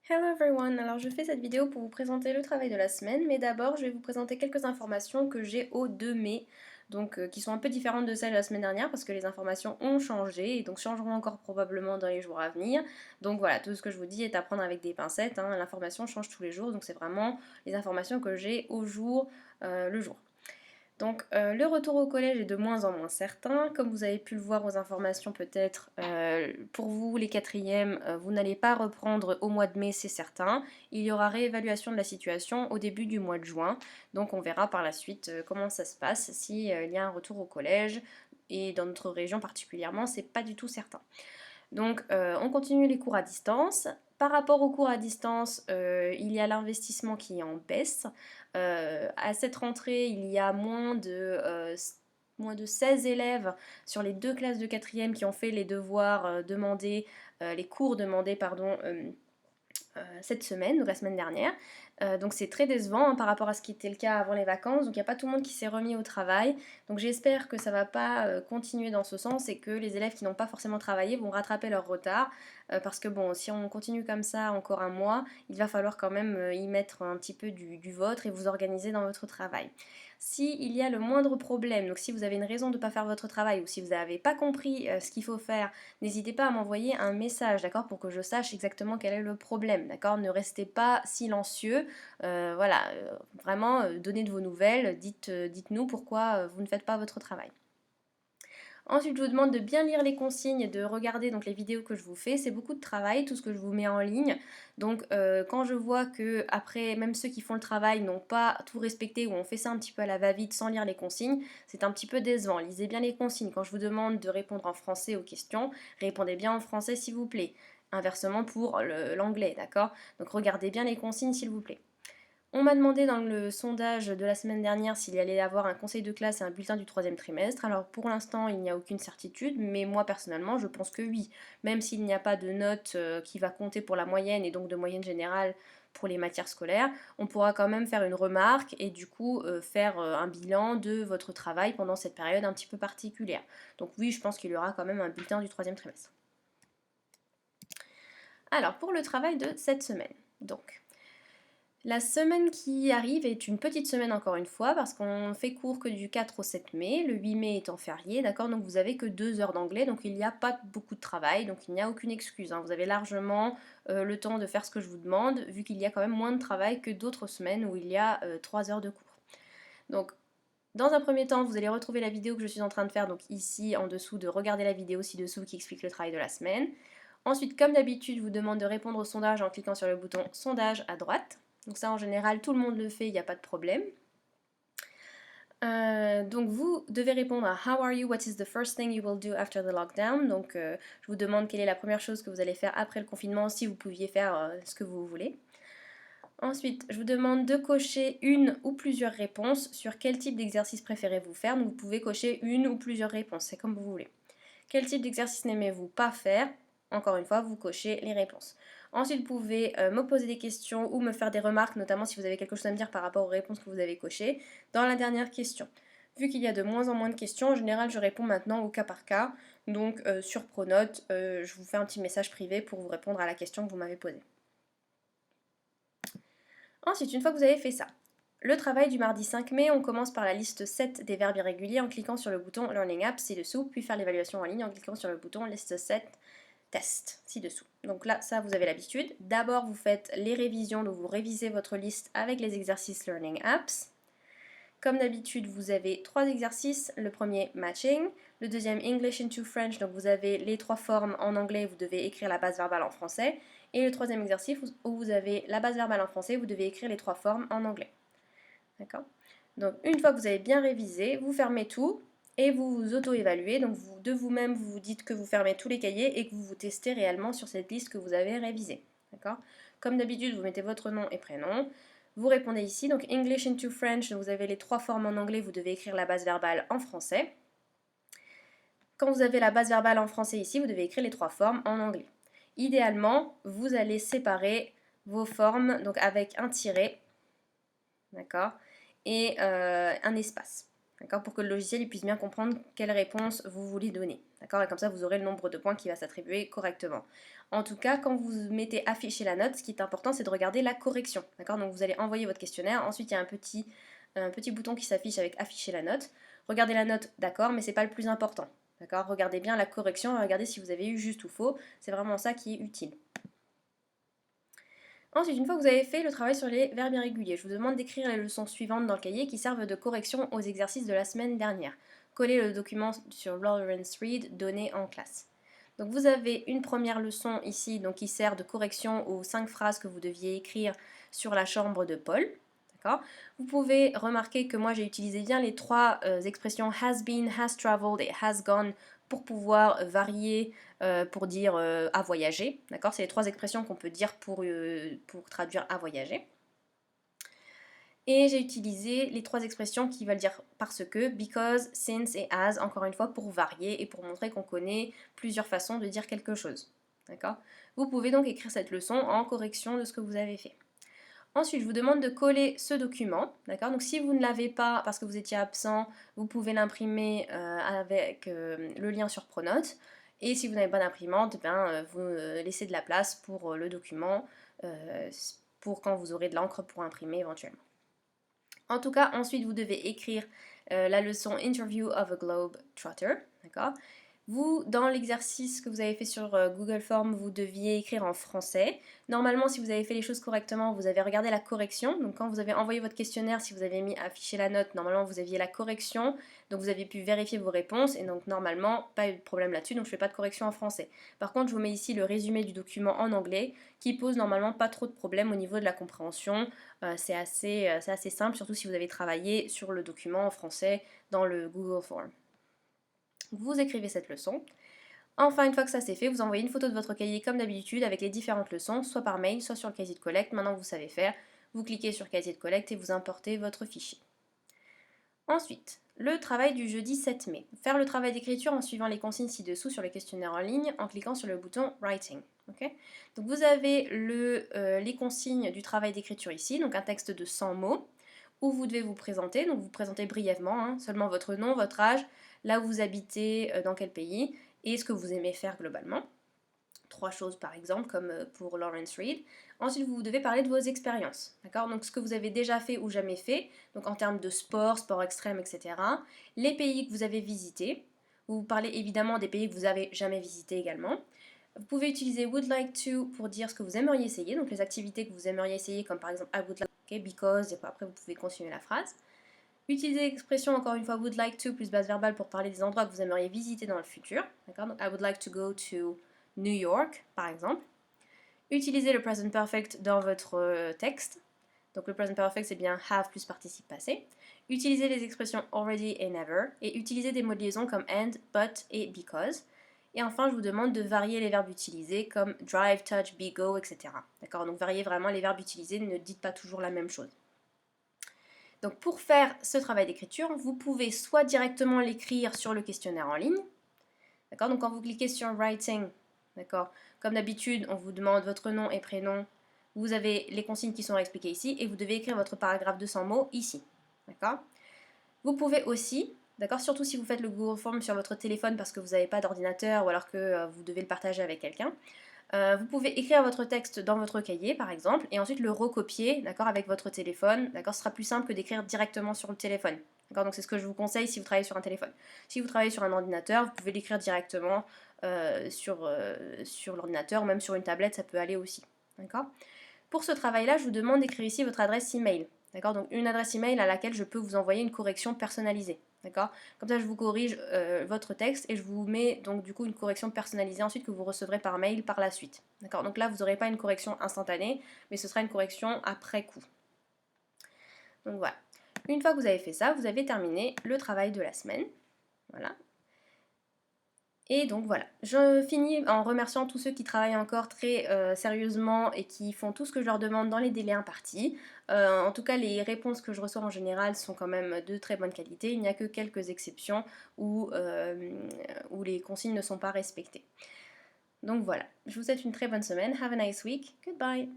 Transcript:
Hello everyone, alors je fais cette vidéo pour vous présenter le travail de la semaine, mais d'abord je vais vous présenter quelques informations que j'ai au 2 mai, donc qui sont un peu différentes de celles de la semaine dernière parce que les informations ont changé et donc changeront encore probablement dans les jours à venir. Donc voilà, tout ce que je vous dis est à prendre avec des pincettes, hein. L'information change tous les jours, donc c'est vraiment les informations que j'ai au jour le jour. Donc le retour au collège est de moins en moins certain. Comme vous avez pu le voir aux informations peut-être, pour vous les quatrièmes, vous n'allez pas reprendre au mois de mai, c'est certain. Il y aura réévaluation de la situation au début du mois de juin. Donc on verra par la suite comment ça se passe, s'il y a un retour au collège. Et dans notre région particulièrement, c'est pas du tout certain. Donc on continue les cours à distance. Par rapport aux cours à distance, il y a l'investissement qui est en baisse. À cette rentrée, il y a moins de 16 élèves sur les deux classes de quatrième qui ont fait les devoirs demandés, les cours demandés, pardon, cette semaine, donc la semaine dernière. Donc c'est très décevant hein, par rapport à ce qui était le cas avant les vacances. Donc il n'y a pas tout le monde qui s'est remis au travail. Donc j'espère que ça ne va pas continuer dans ce sens et que les élèves qui n'ont pas forcément travaillé vont rattraper leur retard. Parce que bon, si on continue comme ça encore un mois, il va falloir quand même y mettre un petit peu du vôtre et vous organiser dans votre travail. S'il y a le moindre problème, donc si vous avez une raison de ne pas faire votre travail ou si vous n'avez pas compris ce qu'il faut faire, n'hésitez pas à m'envoyer un message, d'accord, pour que je sache exactement quel est le problème, d'accord. Ne restez pas silencieux, voilà, vraiment, donnez de vos nouvelles, dites-nous pourquoi vous ne faites pas votre travail. Ensuite, je vous demande de bien lire les consignes, de regarder donc les vidéos que je vous fais. C'est beaucoup de travail, tout ce que je vous mets en ligne. Donc, quand je vois que après, même ceux qui font le travail n'ont pas tout respecté ou ont fait ça un petit peu à la va-vite sans lire les consignes, c'est un petit peu décevant. Lisez bien les consignes. Quand je vous demande de répondre en français aux questions, répondez bien en français s'il vous plaît. Inversement pour l'anglais, d'accord? Donc, regardez bien les consignes s'il vous plaît. On m'a demandé dans le sondage de la semaine dernière s'il y allait y avoir un conseil de classe et un bulletin du troisième trimestre. Alors pour l'instant, il n'y a aucune certitude, mais moi personnellement, je pense que oui. Même s'il n'y a pas de note qui va compter pour la moyenne et donc de moyenne générale pour les matières scolaires, on pourra quand même faire une remarque et du coup faire un bilan de votre travail pendant cette période un petit peu particulière. Donc oui, je pense qu'il y aura quand même un bulletin du troisième trimestre. Alors pour le travail de cette semaine, donc la semaine qui arrive est une petite semaine encore une fois parce qu'on fait cours que du 4 au 7 mai, le 8 mai étant férié, d'accord, donc vous avez que 2 heures d'anglais, donc il n'y a pas beaucoup de travail, donc il n'y a aucune excuse, hein. Vous avez largement le temps de faire ce que je vous demande, vu qu'il y a quand même moins de travail que d'autres semaines où il y a 3 heures de cours. Donc dans un premier temps, vous allez retrouver la vidéo que je suis en train de faire, donc ici en dessous, de regarder la vidéo ci-dessous qui explique le travail de la semaine. Ensuite, comme d'habitude, je vous demande de répondre au sondage en cliquant sur le bouton sondage à droite. Donc ça, en général, tout le monde le fait, il n'y a pas de problème. Donc vous devez répondre à How are you? What is the first thing you will do after the lockdown? Donc je vous demande quelle est la première chose que vous allez faire après le confinement si vous pouviez faire ce que vous voulez. Ensuite, je vous demande de cocher une ou plusieurs réponses sur quel type d'exercice préférez-vous faire. Donc vous pouvez cocher une ou plusieurs réponses, c'est comme vous voulez. Quel type d'exercice n'aimez-vous pas faire? Encore une fois, vous cochez les réponses. Ensuite, vous pouvez me poser des questions ou me faire des remarques, notamment si vous avez quelque chose à me dire par rapport aux réponses que vous avez cochées, dans la dernière question. Vu qu'il y a de moins en moins de questions, en général, je réponds maintenant au cas par cas. Donc, sur Pronote, je vous fais un petit message privé pour vous répondre à la question que vous m'avez posée. Ensuite, une fois que vous avez fait ça, le travail du mardi 5 mai, on commence par la liste 7 des verbes irréguliers en cliquant sur le bouton Learning Apps ci-dessous, puis faire l'évaluation en ligne en cliquant sur le bouton Liste 7 Test ci-dessous. Donc là, ça, vous avez l'habitude. D'abord, vous faites les révisions, donc vous révisez votre liste avec les exercices Learning Apps. Comme d'habitude, vous avez 3 exercices. Le premier, Matching. Le deuxième, English into French. Donc vous avez les 3 formes en anglais, vous devez écrire la base verbale en français. Et le troisième exercice, où vous avez la base verbale en français, vous devez écrire les 3 formes en anglais. D'accord? Donc une fois que vous avez bien révisé, vous fermez tout et vous vous auto-évaluez. Donc vous, de vous-même, vous vous dites que vous fermez tous les cahiers et que vous vous testez réellement sur cette liste que vous avez révisée. D'accord? Comme d'habitude, vous mettez votre nom et prénom. Vous répondez ici, donc English into French, donc vous avez les 3 formes en anglais, vous devez écrire la base verbale en français. Quand vous avez la base verbale en français ici, vous devez écrire les 3 formes en anglais. Idéalement, vous allez séparer vos formes, donc avec un tiret, d'accord, et un espace. d'accord, pour que le logiciel il puisse bien comprendre quelle réponse vous voulez donner, d'accord, et comme ça vous aurez le nombre de points qui va s'attribuer correctement. En tout cas, quand vous mettez afficher la note, ce qui est important, c'est de regarder la correction, d'accord, donc vous allez envoyer votre questionnaire, ensuite il y a un petit bouton qui s'affiche avec afficher la note, regardez la note, d'accord, mais c'est pas le plus important, d'accord, regardez bien la correction, regardez si vous avez eu juste ou faux, c'est vraiment ça qui est utile. Ensuite, une fois que vous avez fait le travail sur les verbes irréguliers, je vous demande d'écrire les leçons suivantes dans le cahier qui servent de correction aux exercices de la semaine dernière. Collez le document sur Lawrence Reed donné en classe. Donc vous avez une première leçon ici donc, qui sert de correction aux 5 phrases que vous deviez écrire sur la chambre de Paul. Vous pouvez remarquer que moi j'ai utilisé bien les 3 expressions has been, has traveled et has gone pour pouvoir varier pour dire à voyager. D'accord, c'est les 3 expressions qu'on peut dire pour traduire à voyager. Et j'ai utilisé les 3 expressions qui veulent dire parce que, because, since et as, encore une fois, pour varier et pour montrer qu'on connaît plusieurs façons de dire quelque chose. D'accord. Vous pouvez donc écrire cette leçon en correction de ce que vous avez fait. Ensuite, je vous demande de coller ce document, d'accord. Donc si vous ne l'avez pas parce que vous étiez absent, vous pouvez l'imprimer avec le lien sur Pronote. Et si vous n'avez pas d'imprimante, vous laissez de la place pour le document, pour quand vous aurez de l'encre pour imprimer éventuellement. En tout cas, ensuite, vous devez écrire la leçon Interview of a Globe Trotter, d'accord. Vous, dans l'exercice que vous avez fait sur Google Form, vous deviez écrire en français. Normalement, si vous avez fait les choses correctement, vous avez regardé la correction. Donc quand vous avez envoyé votre questionnaire, si vous avez mis afficher la note, normalement vous aviez la correction. Donc vous avez pu vérifier vos réponses et donc normalement, pas eu de problème là-dessus, donc je ne fais pas de correction en français. Par contre, je vous mets ici le résumé du document en anglais qui pose normalement pas trop de problèmes au niveau de la compréhension. C'est assez simple, surtout si vous avez travaillé sur le document en français dans le Google Form. Vous écrivez cette leçon. Enfin, une fois que ça c'est fait, vous envoyez une photo de votre cahier comme d'habitude avec les différentes leçons, soit par mail, soit sur le casier de collecte. Maintenant que vous savez faire, vous cliquez sur casier de collecte et vous importez votre fichier. Ensuite, le travail du jeudi 7 mai. Faire le travail d'écriture en suivant les consignes ci-dessous sur le questionnaire en ligne en cliquant sur le bouton Writing. Okay. Donc vous avez les consignes du travail d'écriture ici, donc un texte de 100 mots, où vous devez vous présenter. Donc vous vous présentez brièvement, hein, seulement votre nom, votre âge, là où vous habitez, dans quel pays, et ce que vous aimez faire globalement. 3 choses par exemple, comme pour Lawrence Reed. Ensuite, vous devez parler de vos expériences, d'accord. Donc ce que vous avez déjà fait ou jamais fait, donc en termes de sport, sport extrême, etc. Les pays que vous avez visités. Vous parlez évidemment des pays que vous avez jamais visités également. Vous pouvez utiliser would like to pour dire ce que vous aimeriez essayer, donc les activités que vous aimeriez essayer, comme par exemple I would like, okay, because, et après vous pouvez continuer la phrase. Utilisez l'expression encore une fois would like to plus base verbale pour parler des endroits que vous aimeriez visiter dans le futur. D'accord. Donc I would like to go to New York, par exemple. Utilisez le present perfect dans votre texte. Donc le present perfect c'est bien have plus participe passé. Utilisez les expressions already et never. Et utilisez des mots de liaison comme and, but et because. Et enfin, je vous demande de varier les verbes utilisés comme drive, touch, be, go, etc. D'accord. Donc variez vraiment les verbes utilisés, ne dites pas toujours la même chose. Donc pour faire ce travail d'écriture, vous pouvez soit directement l'écrire sur le questionnaire en ligne, d'accord. Donc quand vous cliquez sur Writing, d'accord, comme d'habitude, on vous demande votre nom et prénom, vous avez les consignes qui sont expliquées ici, et vous devez écrire votre paragraphe de 100 mots ici, d'accord. Vous pouvez aussi, d'accord, surtout si vous faites le Google Form sur votre téléphone parce que vous n'avez pas d'ordinateur ou alors que vous devez le partager avec quelqu'un, vous pouvez écrire votre texte dans votre cahier par exemple et ensuite le recopier, d'accord, avec votre téléphone, d'accord. Ce sera plus simple que d'écrire directement sur le téléphone, d'accord. Donc c'est ce que je vous conseille si vous travaillez sur un téléphone. Si vous travaillez sur un ordinateur, vous pouvez l'écrire directement sur l'ordinateur ou même sur une tablette, ça peut aller aussi, d'accord. Pour ce travail-là, je vous demande d'écrire ici votre adresse email, d'accord. Donc une adresse email à laquelle je peux vous envoyer une correction personnalisée. D'accord. Comme ça, je vous corrige votre texte et je vous mets donc du coup une correction personnalisée ensuite que vous recevrez par mail par la suite. D'accord. Donc là, vous n'aurez pas une correction instantanée, mais ce sera une correction après coup. Donc voilà. Une fois que vous avez fait ça, vous avez terminé le travail de la semaine. Voilà. Et donc voilà, je finis en remerciant tous ceux qui travaillent encore très sérieusement et qui font tout ce que je leur demande dans les délais impartis. En tout cas, les réponses que je reçois en général sont quand même de très bonne qualité. Il n'y a que quelques exceptions où les consignes ne sont pas respectées. Donc voilà, je vous souhaite une très bonne semaine. Have a nice week. Goodbye.